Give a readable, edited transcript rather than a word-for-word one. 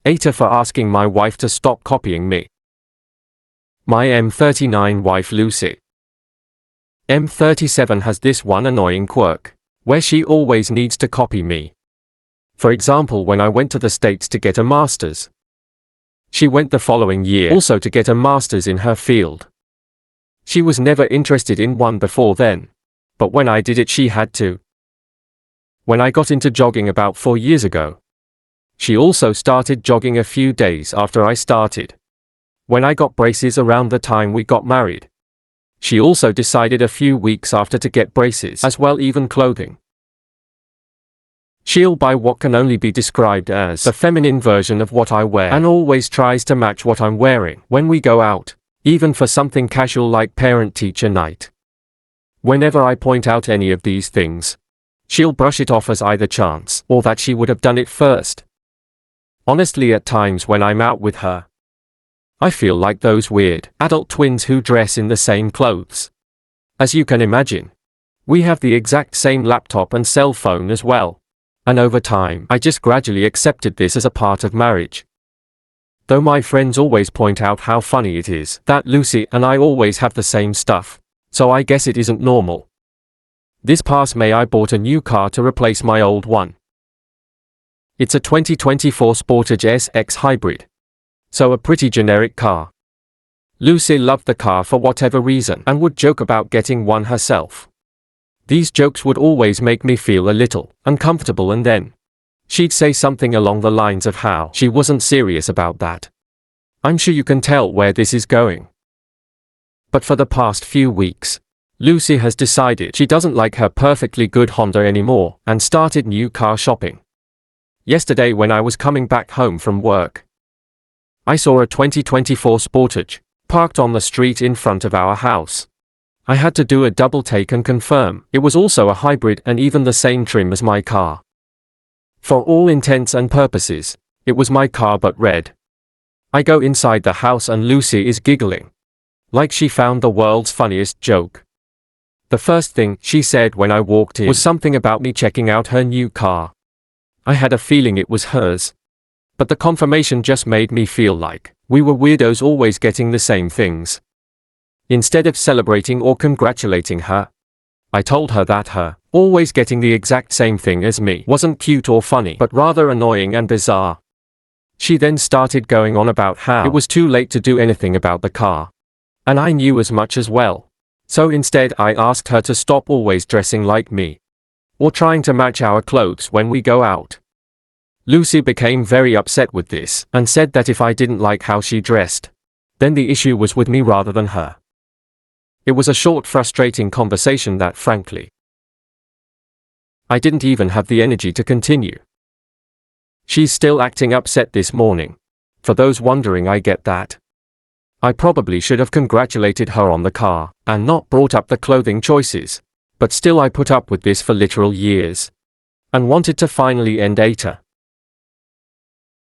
AITA for asking my wife to stop copying me. My M39 wife Lucy. M37 has this one annoying quirk, where she always needs to copy me. For example, when I went to the States to get a master's. She went the following year also to get a master's in her field. She was never interested in one before then, but when I did it she had to. When I got into jogging about 4 years ago, she also started jogging a few days after I started. When I got braces around the time we got married, she also decided a few weeks after to get braces as well, even clothing. She'll buy what can only be described as the feminine version of what I wear and always tries to match what I'm wearing when we go out, even for something casual like parent-teacher night. Whenever I point out any of these things, she'll brush it off as either chance or that she would have done it first. Honestly, at times when I'm out with her, I feel like those weird adult twins who dress in the same clothes. As you can imagine, we have the exact same laptop and cell phone as well. And over time, I just gradually accepted this as a part of marriage. Though my friends always point out how funny it is that Lucy and I always have the same stuff, so I guess it isn't normal. This past May I bought a new car to replace my old one. It's a 2024 Sportage SX Hybrid, so a pretty generic car. Lucy loved the car for whatever reason and would joke about getting one herself. These jokes would always make me feel a little uncomfortable, and then she'd say something along the lines of how she wasn't serious about that. I'm sure you can tell where this is going. But for the past few weeks, Lucy has decided she doesn't like her perfectly good Honda anymore and started new car shopping. Yesterday when I was coming back home from work, I saw a 2024 Sportage parked on the street in front of our house. I had to do a double take and confirm it was also a hybrid and even the same trim as my car. For all intents and purposes, it was my car but red. I go inside the house and Lucy is giggling, like she found the world's funniest joke. The first thing she said when I walked in was something about me checking out her new car. I had a feeling it was hers, but the confirmation just made me feel like we were weirdos always getting the same things. Instead of celebrating or congratulating her, I told her that her always getting the exact same thing as me wasn't cute or funny, but rather annoying and bizarre. She then started going on about how it was too late to do anything about the car, and I knew as much as well. So instead I asked her to stop always dressing like me, or trying to match our clothes when we go out. Lucy became very upset with this, and said that if I didn't like how she dressed, then the issue was with me rather than her. It was a short, frustrating conversation that, frankly, I didn't even have the energy to continue. She's still acting upset this morning. For those wondering, I get that. I probably should have congratulated her on the car, and not brought up the clothing choices, but still I put up with this for literal years, and wanted to finally end AITA.